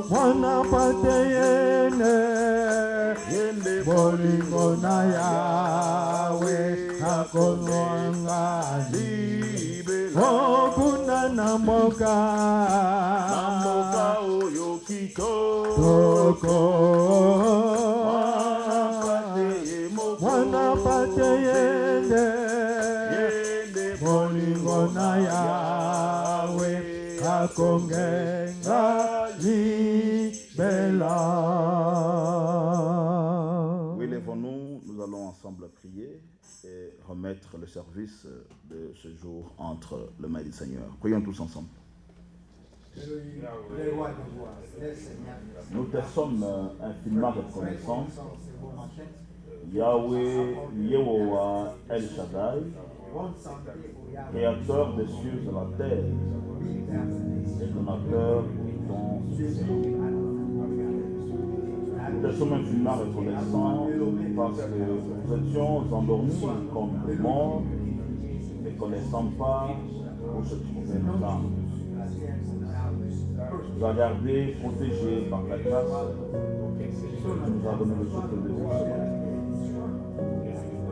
Wana pateyene bolingo na yawe akonwanga okuna namoka oyo kitoko wana pateyene bolingo na yawe akongenga Oui, lèvons-nous, nous allons ensemble prier et remettre le service de ce jour entre les mains du Seigneur. Prions tous ensemble. Nous te sommes infiniment reconnaissants. Yahweh, Yehowa, El Shaddai, créateur des cieux et de la terre, et donateur nous sommes infiniment reconnaissants parce que nous étions endormis comme des morts, ne connaissant pas où se trouvait notre âme. Tu nous as gardés, protégés par la grâce, tu nous as donné le souffle de vie.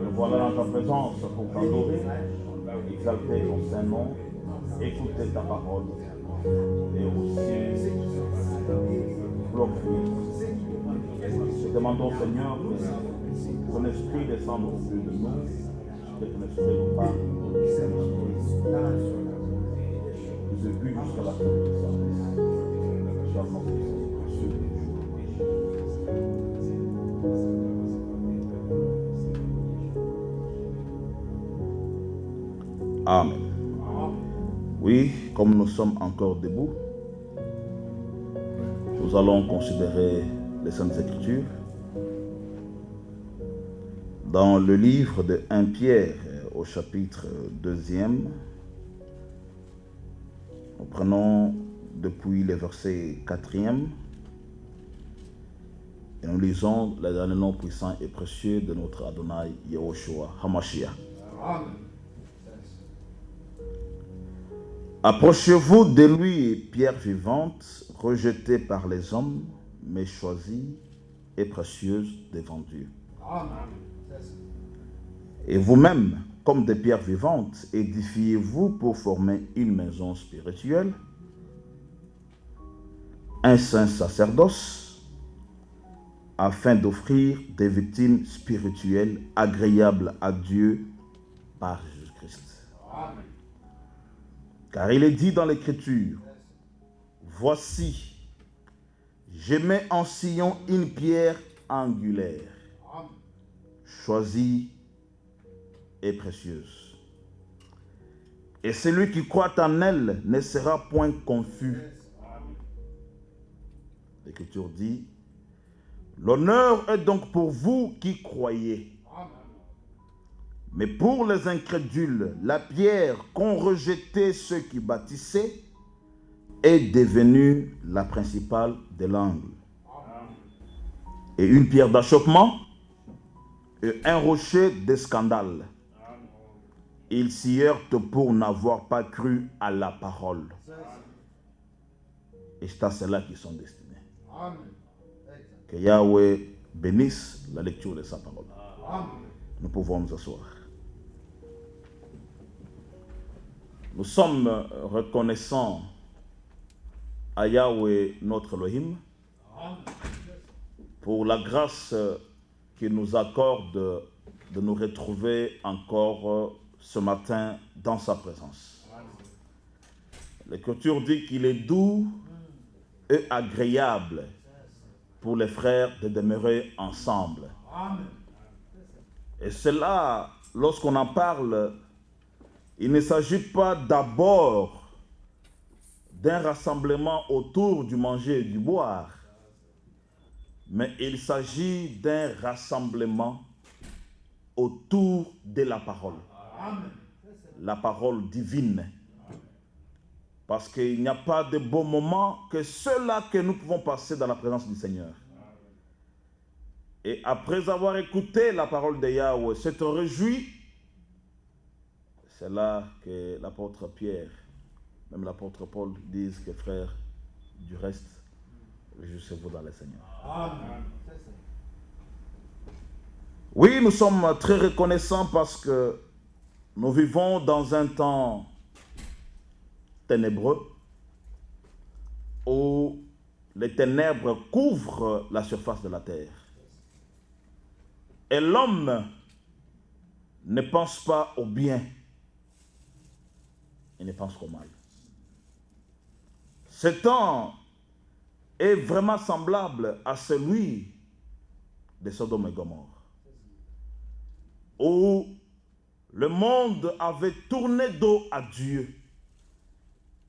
Nous voilà dans ta présence pour t'adorer, exalter ton Saint-Nom, écouter ta parole et aussi glorifier. Nous demandons, Seigneur, que ton esprit descende au milieu de nous, que ton esprit nous parle, nous aiguille jusqu'à la fin de notre service. Cher notre Seigneur, précieux de Amen. Oui, comme nous sommes encore debout, nous allons considérer les Saintes Écritures dans le livre de 1 Pierre au chapitre 2e. Nous prenons depuis le verset 4e et nous lisons le dernier nom puissant et précieux de notre Adonai Yehoshua HaMashiach. Amen. Approchez-vous de lui, pierre vivante, rejetée par les hommes, mais choisie et précieuse devant Dieu. Amen. Et vous-même, comme des pierres vivantes, édifiez-vous pour former une maison spirituelle, un saint sacerdoce, afin d'offrir des victimes spirituelles agréables à Dieu par Jésus-Christ. Amen. Car il est dit dans l'Écriture, « Voici, je mets en Sion une pierre angulaire, choisie et précieuse. Et celui qui croit en elle ne sera point confus. » L'Écriture dit, « L'honneur est donc pour vous qui croyez. Mais pour les incrédules, la pierre qu'ont rejetée ceux qui bâtissaient est devenue la principale de l'angle. Et une pierre d'achoppement et un rocher de scandale. Ils s'y heurtent pour n'avoir pas cru à la parole. Et c'est à cela qu'ils sont destinés. Que Yahweh bénisse la lecture de sa parole. Nous pouvons nous asseoir. Nous sommes reconnaissants à Yahweh notre Elohim pour la grâce qu'il nous accorde de nous retrouver encore ce matin dans sa présence. L'Écriture dit qu'il est doux et agréable pour les frères de demeurer ensemble. Et cela, lorsqu'on en parle, il ne s'agit pas d'abord d'un rassemblement autour du manger et du boire, mais il s'agit d'un rassemblement autour de la parole. La parole divine. Parce qu'il n'y a pas de beau moment que ceux-là que nous pouvons passer dans la présence du Seigneur. Et après avoir écouté la parole de Yahweh, s'être réjoui C'est là que l'apôtre Pierre, même l'apôtre Paul disent que frères, du reste, réjouissez-vous dans le Seigneur. Amen. Oui, nous sommes très reconnaissants parce que nous vivons dans un temps ténébreux où les ténèbres couvrent la surface de la terre. Et l'homme ne pense pas au bien, il ne pense qu'au mal. Ce temps est vraiment semblable à celui de Sodome et Gomorrhe, où le monde avait tourné dos à Dieu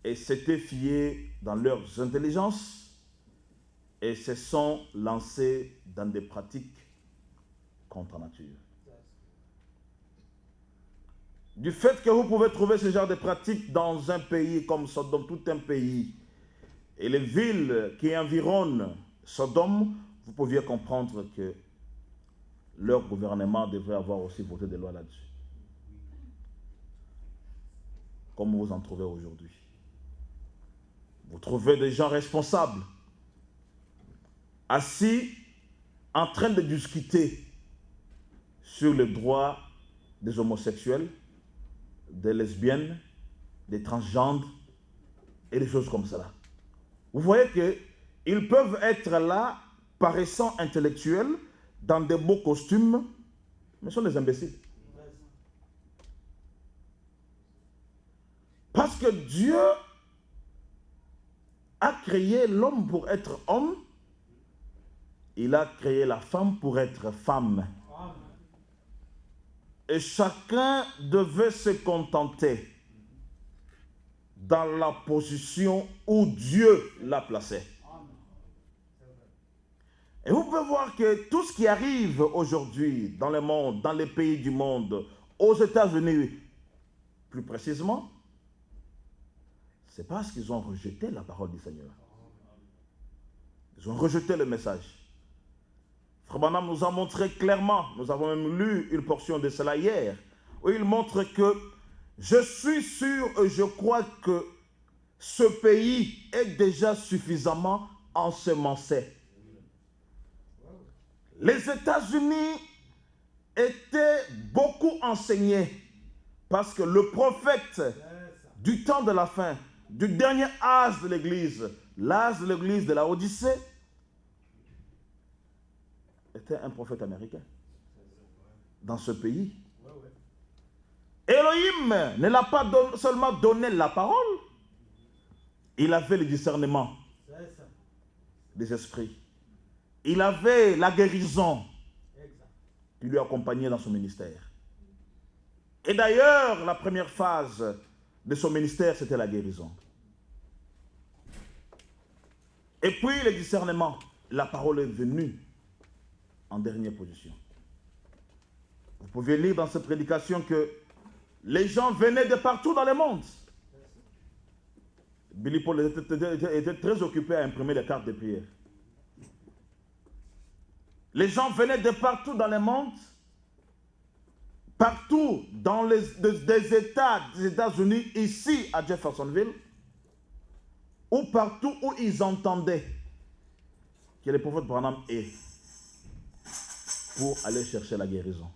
et s'était fié dans leurs intelligences et se sont lancés dans des pratiques contre nature. Du fait que vous pouvez trouver ce genre de pratiques dans un pays comme Sodome, tout un pays, et les villes qui environnent Sodome, vous pouviez comprendre que leur gouvernement devrait avoir aussi voté des lois là-dessus. Comme vous en trouvez aujourd'hui. Vous trouvez des gens responsables, assis, en train de discuter sur les droits des homosexuels, des lesbiennes, des transgenres et des choses comme cela. Vous voyez qu'ils peuvent être là, paraissant intellectuels, dans des beaux costumes, mais sont des imbéciles. Parce que Dieu a créé l'homme pour être homme, il a créé la femme pour être femme. Et chacun devait se contenter dans la position où Dieu l'a placé. Et vous pouvez voir que tout ce qui arrive aujourd'hui dans le monde, dans les pays du monde, aux États-Unis plus précisément, c'est parce qu'ils ont rejeté la parole du Seigneur. Ils ont rejeté le message. Frère Branham nous a montré clairement, nous avons même lu une portion de cela hier, où il montre que je suis sûr et je crois que ce pays est déjà suffisamment ensemencé. Les États-Unis étaient beaucoup enseignés parce que le prophète du temps de la fin, du dernier âge de l'Église, l'âge de l'Église de la Odyssée, était un prophète américain dans ce pays. Elohim ne l'a pas seulement donné la parole, il avait le discernement des esprits. Il avait la guérison qui lui accompagnait dans son ministère. Et d'ailleurs, la première phase de son ministère, c'était la guérison. Et puis le discernement, la parole est venue en dernière position. Vous pouvez lire dans cette prédication que les gens venaient de partout dans le monde. Billy Paul était très occupé à imprimer des cartes de prière. Les gens venaient de partout dans le monde, partout dans des États des États-Unis, ici à Jeffersonville, ou partout où ils entendaient que le prophète Branham est, pour aller chercher la guérison,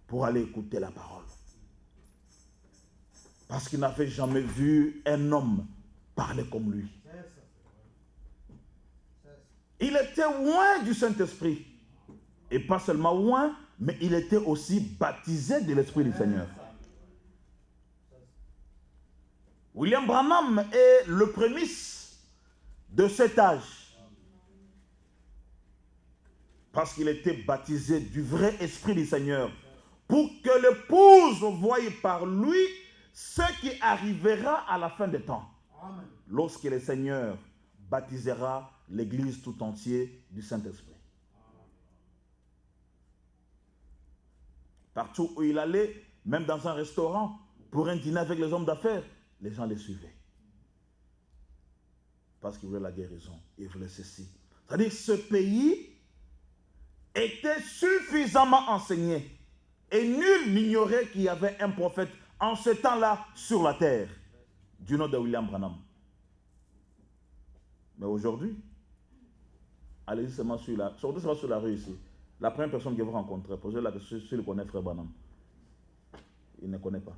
pour aller écouter la parole. Parce qu'ils n'avaient jamais vu un homme parler comme lui. Il était loin du Saint-Esprit. Et pas seulement loin, mais il était aussi baptisé de l'Esprit du Seigneur. William Branham est le prémisse de cet âge. Parce qu'il était baptisé du vrai Esprit du Seigneur. Pour que l'épouse voie par lui ce qui arrivera à la fin des temps. Amen. Lorsque le Seigneur baptisera l'Église tout entière du Saint-Esprit. Partout où il allait, même dans un restaurant, pour un dîner avec les hommes d'affaires, les gens les suivaient. Parce qu'ils voulaient la guérison, ils voulaient ceci. C'est-à-dire que ce pays était suffisamment enseigné Et nul n'ignorait qu'il y avait un prophète en ce temps-là sur la terre, du nom de William Branham. Mais aujourd'hui, allez-y seulement sur la rue ici. La première personne que vous rencontrez, posez la question s'il connaît Frère Branham. Il ne connaît pas.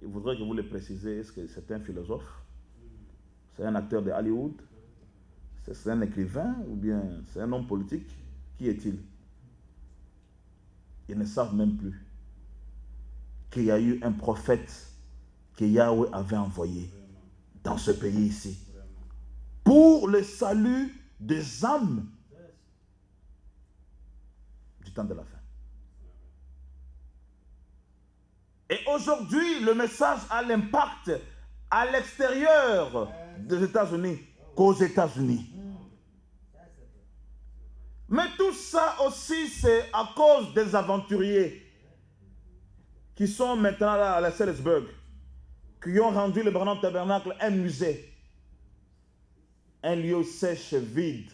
Il voudrait que vous le précisez. Est-ce que c'est un philosophe? C'est un acteur de Hollywood? C'est un écrivain? Ou bien c'est un homme politique? Qui est-il? Ils ne savent même plus qu'il y a eu un prophète que Yahweh avait envoyé dans ce pays ici pour le salut des âmes du temps de la fin. Et aujourd'hui, le message a l'impact à l'extérieur des États-Unis qu'aux États-Unis. Mais tout ça aussi, c'est à cause des aventuriers qui sont maintenant là à la Salisbury, qui ont rendu le Branham Tabernacle un musée, un lieu sèche, vide.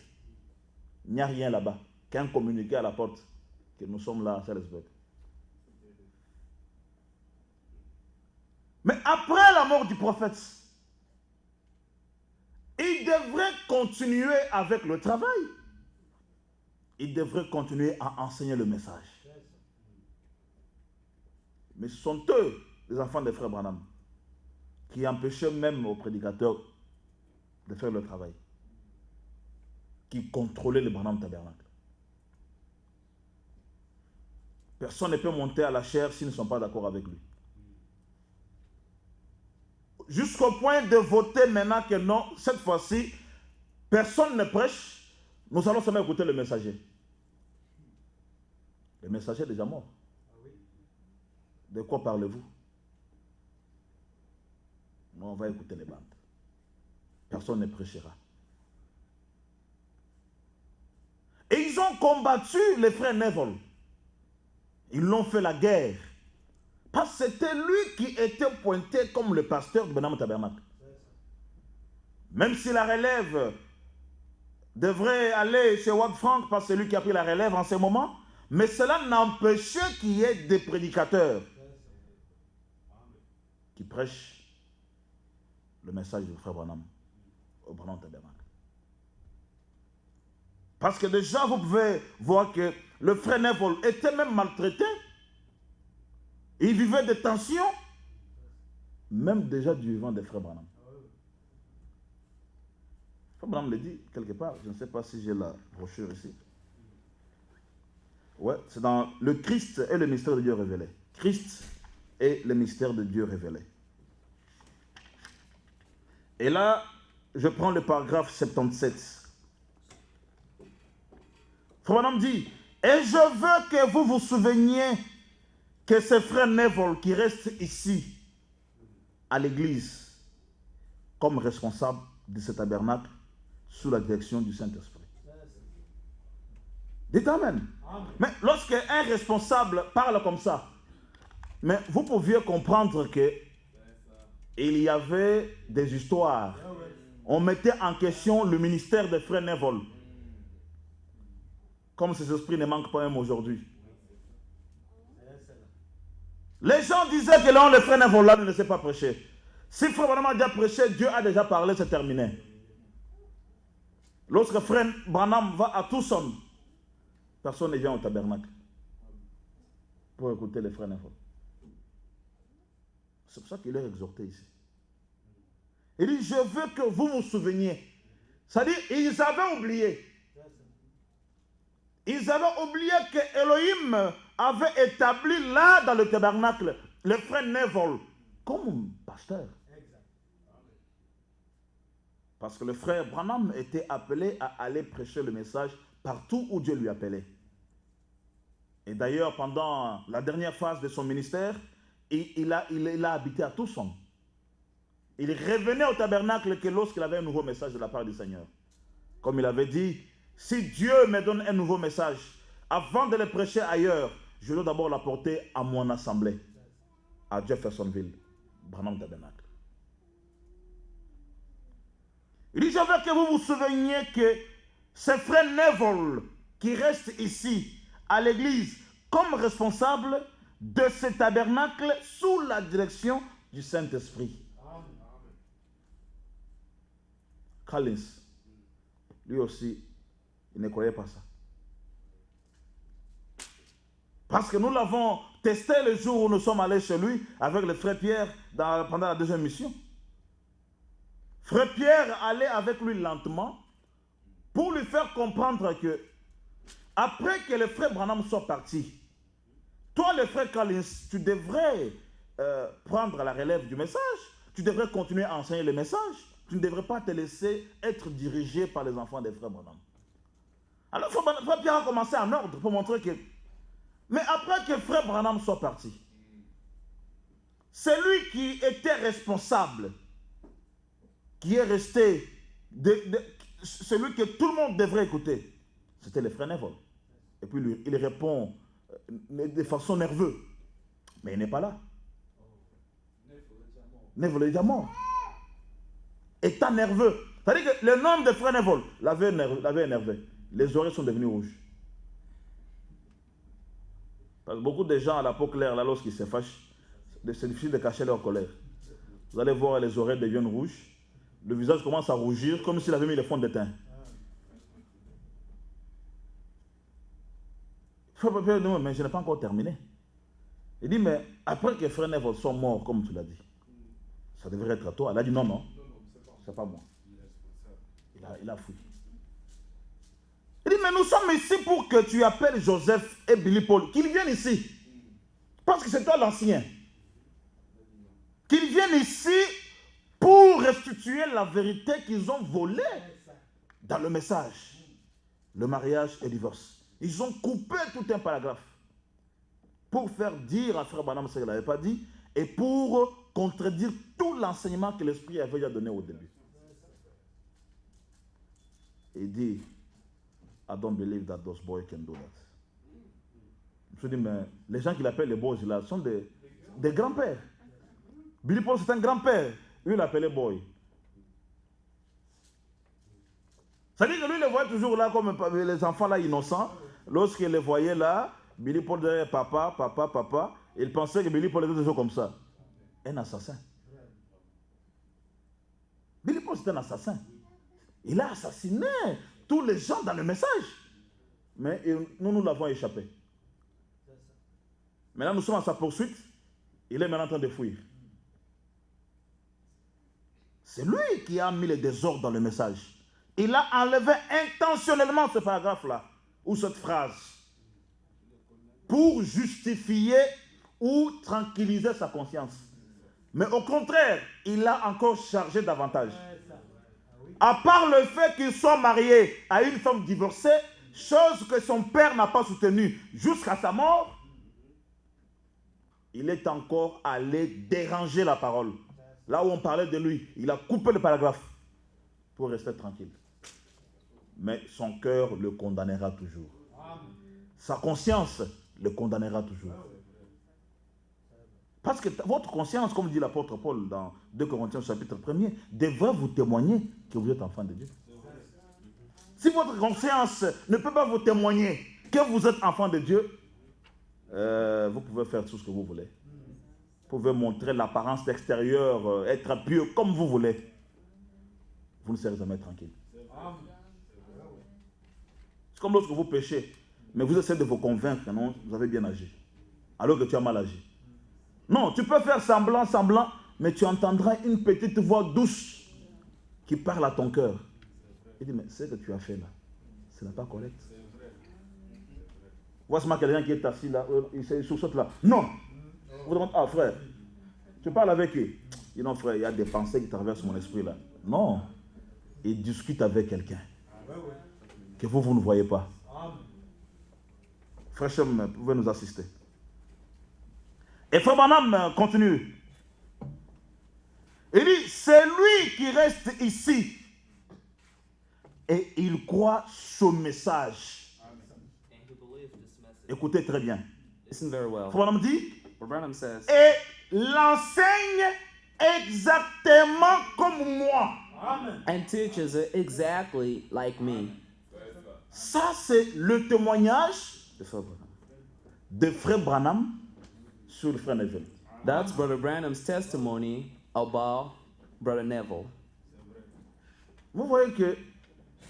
Il n'y a rien là-bas qu'un communiqué à la porte que nous sommes là à Salisbury. Mais après la mort du prophète, il devrait continuer avec le travail. Il devrait continuer à enseigner le message. Mais ce sont eux, les enfants des frères Branham, qui empêchaient même aux prédicateurs de faire le travail, qui contrôlaient le Branham Tabernacle. Personne ne peut monter à la chaire s'ils ne sont pas d'accord avec lui. Jusqu'au point de voter maintenant que non, cette fois-ci, personne ne prêche, nous allons seulement écouter le messager. Le messager est déjà mort. De quoi parlez-vous? Nous, on va écouter les bandes. Personne ne prêchera. Et ils ont combattu les frères Neville. Ils l'ont fait la guerre. Parce que c'était lui qui était pointé comme le pasteur du Branham Tabernacle. Même si la relève devrait aller chez Watt Frank, parce que c'est lui qui a pris la relève en ce moment, mais cela n'empêchait qu'il y ait des prédicateurs qui prêchent le message du frère Branham au Branham Tabernacle. Parce que déjà, vous pouvez voir que le frère Neville était même maltraité. Il vivait des tensions, même déjà du vivant des frères Branham. Frère Branham le dit quelque part, je ne sais pas si j'ai la brochure ici. Ouais, c'est dans le Christ et le mystère de Dieu révélé. Christ et le mystère de Dieu révélé. Et là, je prends le paragraphe 77. Frère Branham dit, et je veux que vous vous souveniez que c'est frère Neville qui reste ici, à l'église, comme responsable de ce tabernacle, sous la direction du Saint-Esprit. Dites Amen. Amen. Mais lorsqu'un responsable parle comme ça, mais vous pouviez comprendre que il y avait des histoires. On mettait en question le ministère des frères Neville. Comme ces esprits ne manquent pas même aujourd'hui. Les gens disaient que là, le frère Neville ne sait pas prêcher. Si frère Branham a déjà prêché, Dieu a déjà parlé, c'est terminé. Lorsque frère Branham va à Tucson, personne ne vient au tabernacle pour écouter les frères Neville. C'est pour ça qu'il est exhorté ici. Il dit, je veux que vous vous souveniez. C'est-à-dire, ils avaient oublié. Ils avaient oublié que Elohim avait établi là dans le tabernacle le frère Neville comme pasteur. Parce que le frère Branham était appelé à aller prêcher le message partout où Dieu lui appelait. Et d'ailleurs, pendant la dernière phase de son ministère, il a habité à Tucson. Il revenait au tabernacle que lorsqu'il avait un nouveau message de la part du Seigneur. Comme il avait dit, si Dieu me donne un nouveau message, avant de le prêcher ailleurs, je dois d'abord l'apporter à mon assemblée, à Jeffersonville, Branham Tabernacle. Il dit, je veux que vous vous souveniez que c'est frère Neville qui reste ici, à l'église, comme responsable de ce tabernacle sous la direction du Saint-Esprit. Collins, lui aussi, il ne croyait pas ça. Parce que nous l'avons testé le jour où nous sommes allés chez lui avec le frère Pierre pendant la deuxième mission. Frère Pierre allait avec lui lentement pour lui faire comprendre que après que le frère Branham soit parti, toi le frère Collins, tu devrais prendre la relève du message, tu devrais continuer à enseigner le message, tu ne devrais pas te laisser être dirigé par les enfants des frères Branham. Alors frère Pierre a commencé en ordre pour montrer que... Mais après que frère Branham soit parti, c'est lui qui était responsable, qui est resté, celui que tout le monde devrait écouter, c'était le frère Neville. Et puis lui, il répond de façon nerveuse. Mais il n'est pas là. Neville est déjà mort. Étant nerveux. C'est-à-dire que le nom de frère Neville l'avait énervé. Les oreilles sont devenues rouges. Parce que beaucoup de gens à la peau claire, là, lorsqu'ils se fâchent, c'est difficile de cacher leur colère. Vous allez voir, les oreilles deviennent rouges. Le visage commence à rougir comme s'il avait mis le fond de teint. Mais je n'ai pas encore terminé. Il dit, mais après que frère Neville soit mort, comme tu l'as dit, ça devrait être à toi. Elle a dit, non, c'est pas moi. Il a fui. Il dit, mais nous sommes ici pour que tu appelles Joseph et Billy Paul, qu'ils viennent ici. Parce que c'est toi l'ancien. Qu'ils viennent ici pour restituer la vérité qu'ils ont volée dans le message. Le mariage et le divorce. Ils ont coupé tout un paragraphe pour faire dire à frère Branham ce qu'il n'avait pas dit et pour contredire tout l'enseignement que l'Esprit avait déjà donné au début. Il dit, I don't believe that those boys can do that. Je me suis dit, mais les gens qu'il appelle les boys là sont des grands-pères. Billy Paul, c'est un grand-père. Lui, il l'appelait boy. Ça dit que lui, il les voyait toujours là comme les enfants là innocents. Lorsqu'il les voyait là, Billy Paul disait papa, papa, papa. Il pensait que Billy Paul était toujours comme ça. Un assassin. Billy Paul, c'est un assassin. Il a assassiné tous les gens dans le message. Mais nous l'avons échappé. Maintenant, nous sommes à sa poursuite. Il est maintenant en train de fuir. C'est lui qui a mis le désordre dans le message. Il a enlevé intentionnellement ce paragraphe-là, ou cette phrase, pour justifier ou tranquilliser sa conscience. Mais au contraire, il l'a encore chargé davantage. À part le fait qu'il soit marié à une femme divorcée, chose que son père n'a pas soutenue jusqu'à sa mort, il est encore allé déranger la parole. Là où on parlait de lui, il a coupé le paragraphe pour rester tranquille. Mais son cœur le condamnera toujours. Sa conscience le condamnera toujours. Parce que votre conscience, comme dit l'apôtre Paul dans 2 Corinthiens chapitre 1er, devrait vous témoigner que vous êtes enfant de Dieu. Si votre conscience ne peut pas vous témoigner que vous êtes enfant de Dieu, vous pouvez faire tout ce que vous voulez. Vous pouvez montrer l'apparence extérieure, être pieux comme vous voulez. Vous ne serez jamais tranquille. C'est comme lorsque vous péchez, mais vous essayez de vous convaincre, non, vous avez bien agi, alors que tu as mal agi. Non, tu peux faire semblant, mais tu entendras une petite voix douce qui parle à ton cœur. Il dit, mais ce que tu as fait là, ce n'est pas correct. Voici quelqu'un qui est assis là, il sursaute là. Non! Vous demandez, ah frère, tu parles avec qui? Il dit, non frère, il y a des pensées qui traversent mon esprit là. Non, il discute avec quelqu'un que vous ne voyez pas. Frère Shem, vous pouvez nous assister. Et frère Branham continue. Il dit, c'est lui qui reste ici et il croit ce message. Écoutez très bien. Listen very well. Frère Branham dit, What Branham says, et l'enseigne exactement comme moi. and teaches it exactly like me. Ça, c'est le témoignage de frère Branham. de frère Branham sur le frère Neville. That's Brother Branham's testimony about Brother Neville. Vous voyez que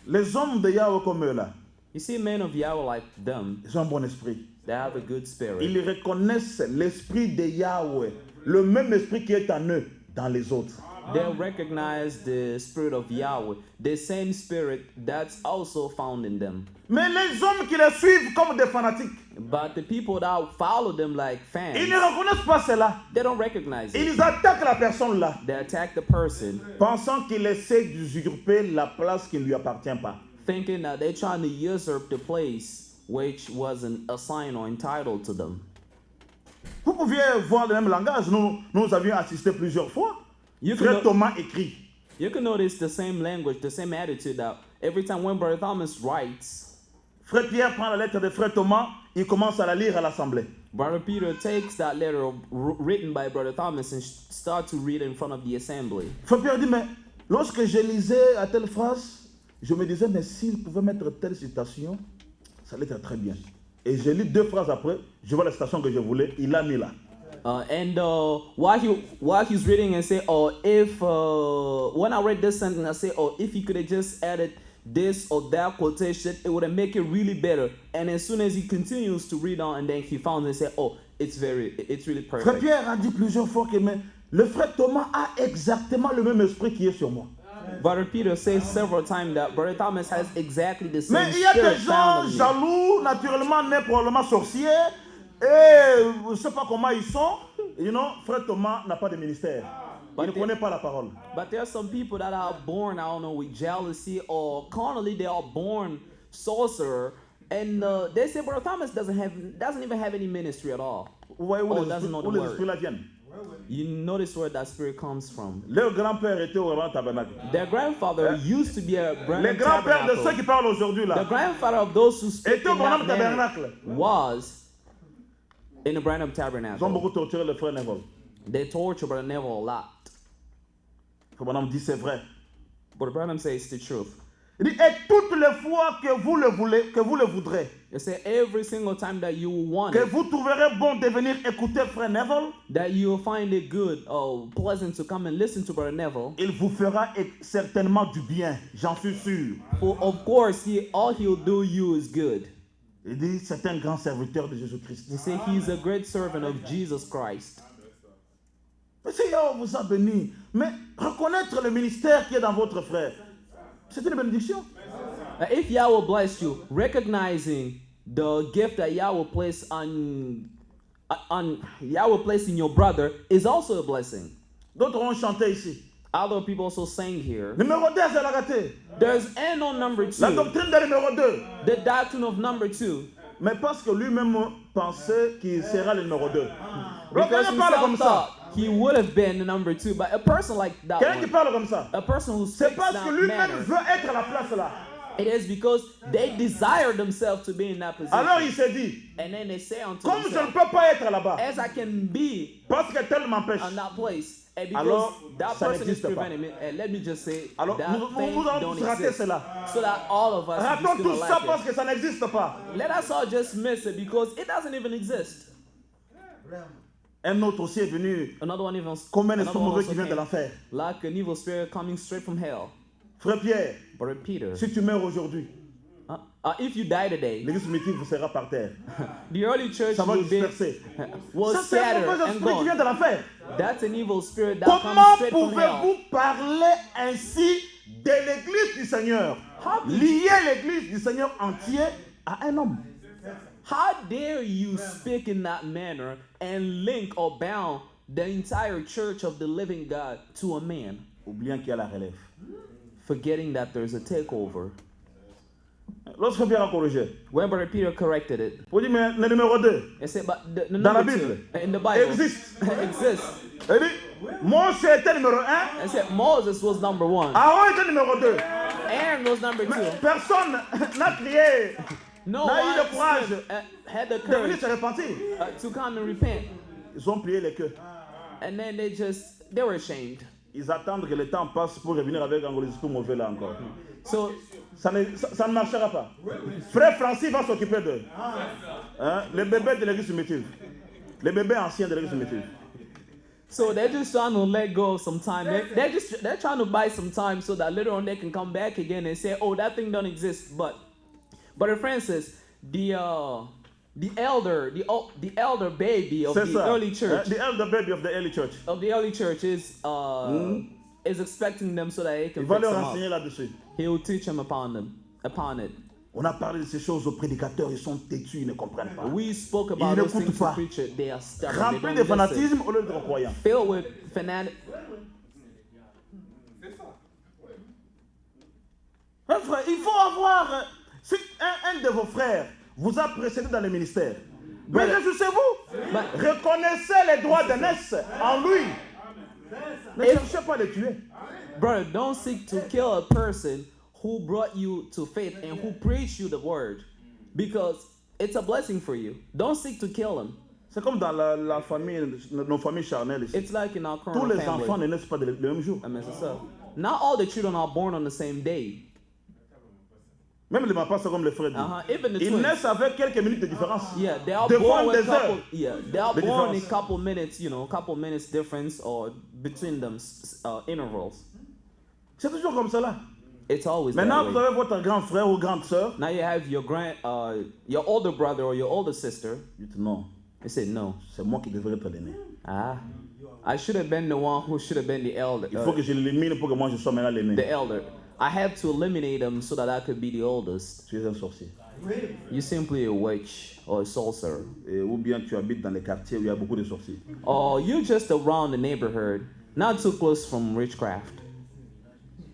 les hommes de Yahweh comme eux là, You see, men of Yahweh like them, ils ont un bon esprit. they have a good spirit. Ils reconnaissent l'esprit de Yahweh, le même esprit qui est en eux, dans les autres. They'll recognize the spirit of Yahweh, the same spirit that's also found in them. Mais les hommes qui les suivent comme des fanatiques, But the people that follow them like fans, ils ne reconnaissent pas cela. they don't recognize it. Ils attaquent la personne là, They attack the person, pensant qu'il essaie d'usurper la place qui ne lui appartient pas. thinking that they're trying to usurp the place which wasn't assigned or entitled to them. Vous pouviez voir le même langage. Nous avions assisté plusieurs fois. You Frère can, Thomas écrit. you can notice the same language, the same attitude that every time when Brother Thomas writes, Frère Pierre prend la lettre de Frère Thomas, il commence à la lire à l'assemblée. Brother Peter takes that letter written by Brother Thomas and starts to read in front of the assembly. Frère Pierre dit, mais lorsque je lisais à telle phrase, je me disais, mais s'il pouvait mettre telle citation, ça allait être très bien. Et je lis 2 phrases après, je vois la citation que je voulais, il l'a mis là. While he's reading and say, oh, if when I read this sentence, I say, oh, if he could have just added this or that quotation, it would have made it really better. And as soon as he continues to read on, and then he found and said, oh, it's really Frère perfect. Pierre a dit plusieurs fois que mais, le frère Thomas a exactement le même esprit qui est sur moi. Brother Peter says several times that Brother Thomas has exactly the same Mais il y a spirit des found gens in me. jaloux, naturellement nés probablement sorciers, et je ne sais pas comment ils sont. You know, frère Thomas n'a pas de ministère. Il ne connaît pas la parole. But there are some people that are born, I don't know, with jealousy or carnally, they are born sorcerer, and they say Brother Thomas doesn't even have any ministry at all. Vous voyez où Oh, les doesn't know the où les word. esprits là viennent. You notice where that spirit comes from. Leur grand-père était au grand tabernacle. Their grandfather used to be a Les Branham grands-pères de ceux tabernacle. qui parlent aujourd'hui The là grandfather of those who speak étaient au in that Branham manner tabernacle. was in the Branham Ils ont tabernacle. beaucoup torturé le frère Neville. They torture Brother Neville a lot. Le Branham dit c'est vrai. But Branham says the truth. Il dit, et toutes les fois que vous le voulez, que vous le voudrez, They say every single time that you want que it, vous trouverez bon de venir écouter frère Neville, that you'll find it good or pleasant to come and listen to Brother Neville. il vous fera certainement du bien, j'en suis sûr. For of course, all he'll do you is good. Il dit, c'est un grand serviteur de Jésus-Christ. They say he's a great servant of Jesus Christ. Mais si Yahweh vous a béni, mais reconnaître le ministère qui est dans votre frère, c'est une bénédiction. If Yahweh bless you, recognizing the gift that Yahweh placed on Yahweh placed in your brother is also a blessing. D'autres ont chanté ici. Other people also sang here. Numéro 2, c'est la raté. There's and on number La 2, doctrine de numéro 2. the doctrine of number 2. Mais parce que lui-même pensait qu'il sera le numéro 2. Because Quelqu'un parle comme himself ça. thought he would have been the number 2, but a person like that Quelqu'un qui one, parle comme ça. a person who C'est speaks parce that que lui-même manner, veut être à la place là. it is because they desire themselves to be in that position. Alors il s'est dit, And then they say unto comme je ne themselves, peux pas être là-bas, as I can be parce que tel m'empêche. on that place, and because Alors, that ça person is n'existe pas. preventing me, and let me just say Alors that nous thing allons don't tous rater exist. cela. So that all of us are Ratons just tout gonna ça lack parce it. que ça n'existe pas. Let us all just miss it because it doesn't even exist. Un autre aussi est venu Another one even comme un another esprit one mauvais also qui vient de came l'enfer. like an evil spirit coming straight from hell. Frère Pierre, Brother Peter, si tu meurs aujourd'hui, if you die today, l'église primitive vous sera par terre. the early church Ça va will be disperser. will Ça, c'est un scatter mauvais and esprit qui vient gone. de l'enfer. That's an evil spirit that Comment comes straight from hell. pouvez-vous parler ainsi de l'église du Seigneur? Lier l'église du Seigneur entier à un homme. How dare you speak in that manner and link or bound the entire church of the living God to a man, Oubliant qu'il y a la relève. forgetting that there's a takeover? Lorsque Pierre a corrigé, When Brother Peter corrected it, vous dites, mais le numéro 2, he said, but the Dans la number Bible, 2 in the Bible existe. exists. il dit, Mose était numéro 1, And said Moses was number 1, Aaron était numéro 2. Aaron was number 2. Personne n'a crié, No n'a eu le one courage stood, had the de venir courage se repentir. to come and repent. Ils ont plié les queues. And then they were ashamed. Ils attendent que le temps passe pour revenir avec un gros esprit mauvais là encore. So Ça ne marchera pas. Frère Francis va s'occuper d'eux. Hein? Les bébés de l'église primitive. Les bébés anciens de l'église primitive. So they're just trying to let go of some time. They're trying to buy some time so that later on they can come back again and say, "Oh, that thing don't exist." But Brother Francis, the elder baby of C'est the ça. early church The elder baby of the early church. is expecting them so that he Il can va fix leur them enseigner up. là-dessus. He will teach them upon it. On a parlé de ces choses aux prédicateurs, ils sont têtus, ils ne comprennent pas. We spoke Ils about those n'écoutent things to pas. preacher. They are stubborn. Remplis They de don't listen. fanatisme au lieu d'être croyants. Filled with fanatic. Hein, frère, il faut avoir. Si un de vos frères vous a précédé dans le ministère, mais réjouissez-vous. Reconnaissez les droits d'aînesse en lui. Ne cherchez pas à le tuer. Brother, don't seek to kill a person who brought you to faith and who preached you the word, because it's a blessing for you. Don't seek to kill him. C'est comme dans la famille, nos familles charnelles ici. It's like in our Tous current les family. enfants ne naissent pas le même jour. I mean, so not all the children are born on the same day. Même les papas sont comme les frères. Even the Ils twins. naissent avec quelques minutes de différence. Yeah, they are Des born fois, with des heures. they are de born in différence. couple minutes, couple minutes difference or between them intervals. C'est toujours comme ça là. It's always Maintenant, that vous way. avez votre grand frère ou grande sœur. Now you have your older brother or your older sister. Dites non, They said no. c'est moi qui devrais être l'aîné. I should have been the one who should have been the elder. Il faut que je l'élimine pour que moi je sois maintenant l'aîné. The elder. I had to eliminate him so that I could be the oldest. Tu es un sorcier. You're simply a witch or a sorcerer. Ou bien tu habites dans les quartiers où il y a beaucoup de sorciers. Or you're just around the neighborhood, not too close from witchcraft.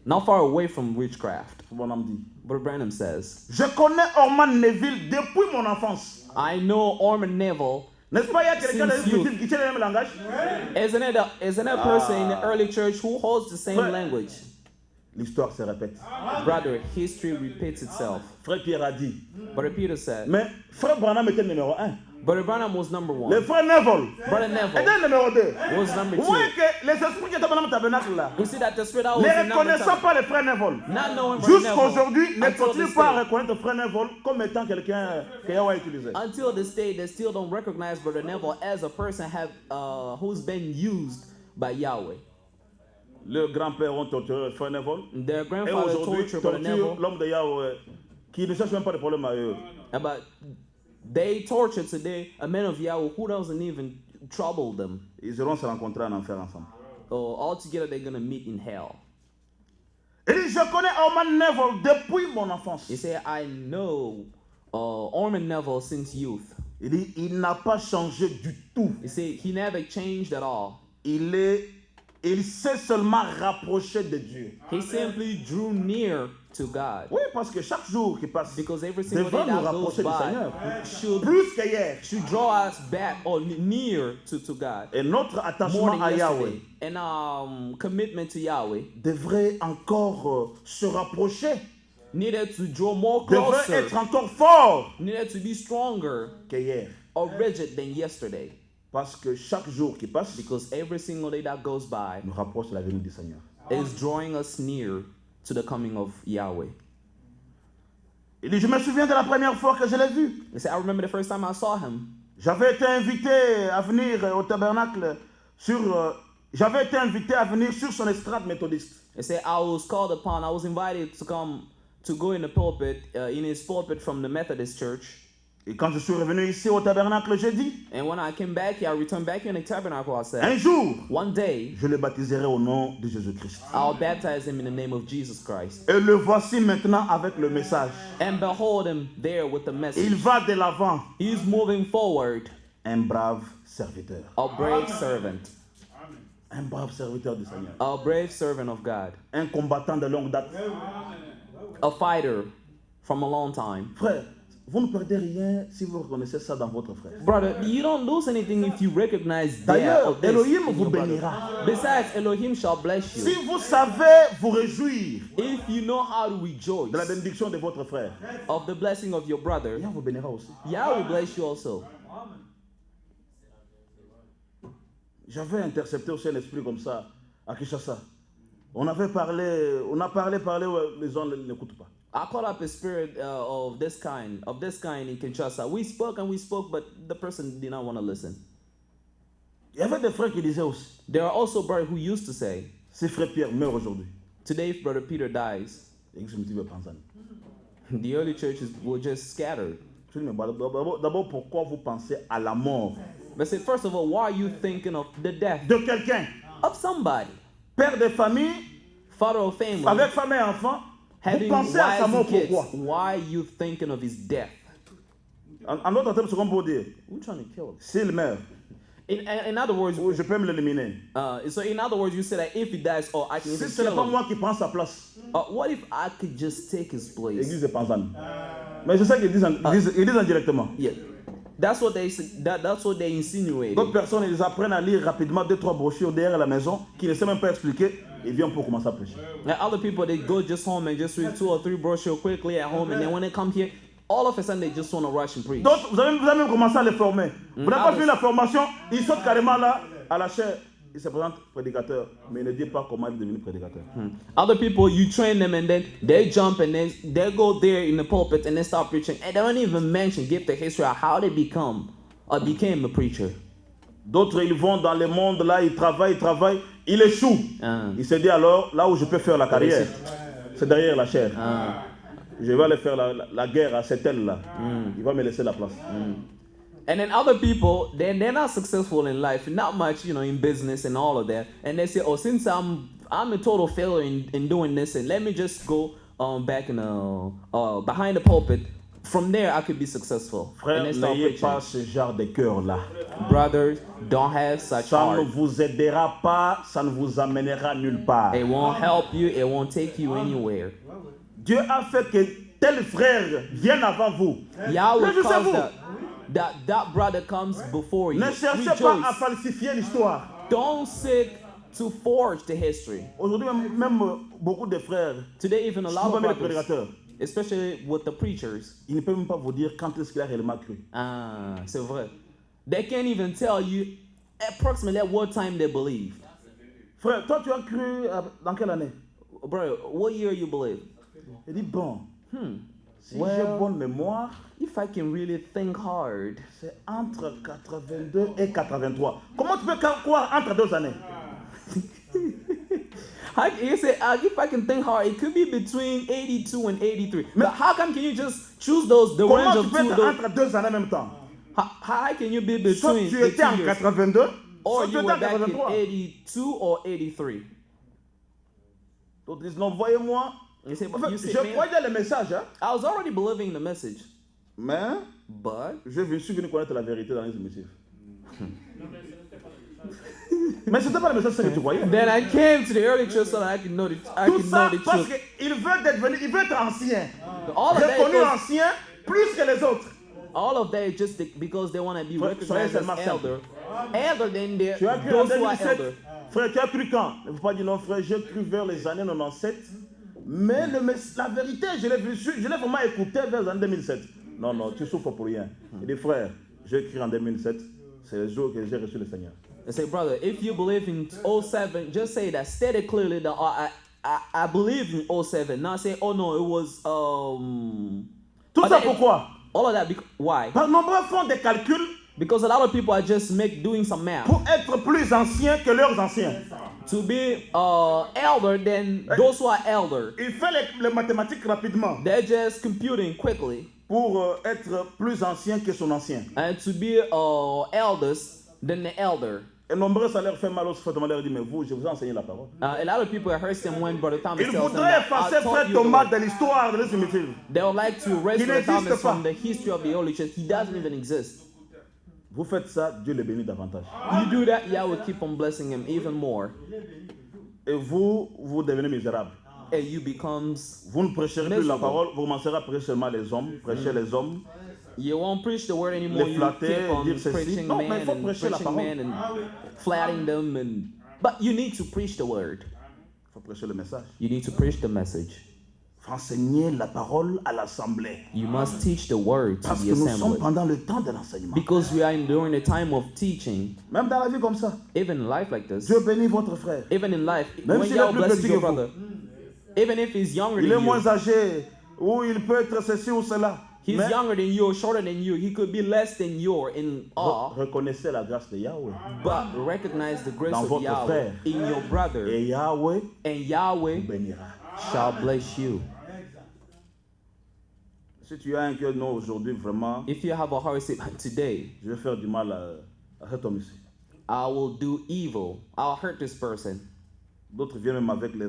Not far away from witchcraft. Mon âme dit. But Branham says, Je connais Orman Neville depuis mon enfance. I know Orman Neville. N'est-ce pas, il y a quelqu'un Since de youth. qui tient le même langage? Isn't it a person in the early church who holds the same Frère. language? L'histoire se répète. Brother, history repeats itself. Frère Pierre a dit. Brother Peter said, Mais frère Branham était le numéro 1. Brother Branham was number Le one. frère Neville Brother était Neville le numéro 2. was number Vous voyez two. que les esprits qui étaient dans le tabernacle là, We see that the spirit that was ne in number reconnaissant two, pas le frère Neville, not knowing Brother jusqu'à Neville, aujourd'hui, ne until continuent this pas à day. reconnaître frère Neville comme étant quelqu'un que Yahweh a utilisé. Until this day, they still don't recognize Brother Neville as a person who's been used by Yahweh. Le grand-père ont torturé frère Neville. Their Et grandfather aujourd'hui, tortured Brother torture Neville, l'homme de Yahweh qui ne cherche même pas de problème à eux. but they torture today a man of Yahweh who doesn't even trouble them. Ils iront se rencontrer en enfer ensemble. All together, they're gonna meet in hell. Il dit, je connais Orman Neville depuis mon enfance. He said, I know Orman Neville since youth. Il dit, il n'a pas changé du tout. He said he never changed at all. Il s'est seulement rapproché de Dieu. He simply drew near to God. Oui, parce que chaque jour qui passe, Because every single devant day nous that goes rapprocher du Seigneur. by should Plus qu'hier. draw us back or near to God. Et notre More attachement than à Yahweh yesterday. And our commitment to Yahweh devrait encore se rapprocher, needed to draw more devrait closer, être encore fort needed to be stronger qu'hier. or rigid than yesterday. Parce que chaque jour qui passe Because every single day that goes by nous rapproche de la venue du Seigneur. is drawing us near to the coming of Yahweh. Il dit, je me souviens de la première fois que je l'ai vu. He said, I remember the first time I saw him. J'avais été invité à venir au tabernacle j'avais été invité à venir sur son estrade méthodiste. He said, I was invited to go in the pulpit, in his pulpit from the Methodist church. Et quand je suis revenu ici au tabernacle, j'ai dit, And when I came back here, I returned back here in the tabernacle, I said, un jour, one day, je le baptiserai au nom de Jésus-Christ. I'll baptize him in the name of Jesus Christ. Et le voici maintenant avec le message. And behold him there with the Il message. va de l'avant, He's moving forward, un brave serviteur. a brave servant, Un brave serviteur du Seigneur. a brave servant of God, Un combattant de longue date. a fighter from a long time. Frère, vous ne perdez rien si vous reconnaissez ça dans votre frère. Brother, you don't lose anything if you recognize that D'ailleurs, of this Elohim in vous your brother. bénira. Besides, Elohim shall bless Si you. vous savez vous réjouir If you know how to rejoice de la bénédiction de votre frère, of the blessing of your brother, Yahweh vous bénira aussi. Yah will bless you also. J'avais intercepté aussi un esprit comme ça à Kinshasa. On a parlé, ouais, les gens n'écoutent pas. I caught up a spirit of this kind in Kinshasa. We spoke, but the person did not want to listen. Il y avait des frères qui disaient aussi, There are also brothers who used to say, si frère Pierre meurt aujourd'hui, today if Brother Peter dies, l'église primitive va prendre ça. the early churches will just scatter. Je dis, mais d'abord, pourquoi vous pensez à la mort But say, first of all, why are you thinking of the death de quelqu'un, of somebody? père de famille, Father of family, avec femme et enfant, vous having pensez à sa wives mort and kids. pourquoi? Why are you thinking of his death? En d'autres termes, c'est comme pour dire, We're trying to kill him. s'il meurt, In other words, je peux me l'éliminer. so in other words, you say that if he dies, I can Si even ce n'est kill pas him. moi qui prends sa place, What if I could just take his place? l'église est Panzane. Mais c'est ça qu'ils disent, ils disent indirectement. Yeah, that's what they that's what they insinuate. D'autres personnes, ils apprennent à lire rapidement 2-3 brochures derrière la maison, qui ne savent même pas expliquer, et viennent pour commencer à prêcher. And other people, they go just home and just read 2 or 3 brochures quickly at home, and then when they come here, all of a sudden they just want to rush and preach. D'autres, vous avez même commencé à les former. Vous n'avez pas fini la formation, ils sautent carrément là, à la chair. Ils se présentent prédicateurs, mais ils ne disent pas comment ils sont devenus prédicateurs. Other people, you train them and then they jump and they go there in the pulpit and they start preaching, and they don't even give the history of how they became a preacher. D'autres, ils vont dans le monde, là, ils travaillent, ils échouent. Ils se disent alors, là où je peux faire la carrière, c'est derrière la chair. Je vais aller faire la guerre à cet aile-là. Il va me laisser la place. And then other people, they're not successful in life, not much, in business and all of that. And they say, oh, since I'm a total failure in doing this, and let me just go back in behind the pulpit. From there, I could be successful. Frère, And they start n'ayez preaching. pas ce genre de cœur-là. Brothers, don't have such Ça ne heart. vous aidera pas, ça ne vous amènera nulle part. It won't help you. It won't take you anywhere. Dieu a fait que tel frère vienne avant vous. Yahweh Réjouissez-vous. caused that brother comes before you. Ne cherchez pas à Rejoice. falsifier l'histoire. Don't seek to forge the history. Aujourd'hui, même beaucoup de frères, Today, even a je lot ne of pas les brothers, prédicateurs, especially with the preachers, ils ne peuvent même pas vous dire quand est-ce qu'il a réellement cru. c'est vrai. They can't even tell you approximately at what time they believe. Frère, toi tu as cru dans quelle année? Bro, what year you believe? Il dit bon, si Well, j'ai bonne mémoire, If I can really think hard, c'est entre 82 et 83. Comment tu peux croire entre 2 années? you say, if I can think hard, it could be between 82 and 83. But how come can you just choose the Comment range tu of peux two? être entre 2 années en même temps? How can you be Soit between tu the étais en 2 years? 82, Or soit tu you étais were en back in 83. 82 or 83? D'autres disent non, voyez-moi. You say, En fait, you say, je man, croyais le message, hein, I was already believing the message, mais but je suis venu connaître la vérité dans les émissions. Mais c'était pas le message que tu voyais. then I came to the early church so that I could know the Tout ça parce truth. qu'il veut être ancien. All of that Reconnu goes- ancien plus que les autres. all of that is just because they want to be Soyez recognized as seulement simple. elder than Tu as cru en those who are 2007. elder. Frère, tu as cru quand? Ne faut pas dire non, frère, j'ai cru vers les années 97. Mais la vérité, je l'ai vraiment écouté vers les années 2007. Non, tu souffres pour rien. Il dit, frère, j'ai cru en 2007. C'est le jour que j'ai reçu le Seigneur. And say, brother, if you believe in 07, just say that. State it clearly that I believe in 07. Not say, oh no, it was Tout but ça then- pourquoi? all of that. Why? Par nombreux font des calculs Because a lot of people are just doing some math pour être plus anciens que leurs anciens. to be elder than those who are elder. Il fait les mathématiques rapidement They're just computing quickly pour être plus ancien que son ancien. and to be elders than the elder. Et nombreux, ça leur fait mal au fondement. Leur dit, mais vous, je vous ai enseigné la parole. A lot of people hurt them when Brother Thomas Il tells them voudrait that effacer I taught frère you the Thomas word. de l'histoire de l'église. They would like to erase Qui Brother n'existe Thomas pas. from the history of the Holy Church. He doesn't even exist. Vous faites ça, Dieu le bénit davantage. You do that, Yahweh will keep on blessing him even more. Et vous devenez misérable. And you becomes, Vous ne prêcherez plus la Miserable. parole, vous commencerez à prêcher seulement les hommes, prêcher les hommes. you won't preach the word anymore. Les You flatter, keep on dire ceci. preaching Non, mais man il faut and prêcher la preaching parole. man and flatting them. But you need to preach the word. Il faut prêcher le message. You need to preach the message. Il faut enseigner la parole à l'assemblée. You must teach the word to Parce the que nous sommes assembly. pendant le temps de l'enseignement. Because we are during the time of teaching, Même dans la vie comme ça. even in life like this, Dieu bénit votre frère. even in life, Même when s'il est Yahweh plus blesses petit your que vous. brother, even if he's younger Il than est moins you, âgé. Ou il peut être ceci ou cela. He's Mais younger than you or shorter than you. He could be less than you in all. reconnaissez la grâce de Yahweh. But recognize the grace Dans of votre Yahweh frère. in your brother. Et Yahweh And vous Yahweh bénira. shall bless you. Si tu as un cœur non aujourd'hui, vraiment, If you have a heart, say, today, je vais faire du mal à cet homme ici. I will do evil. I'll hurt this person. D'autres viennent même avec les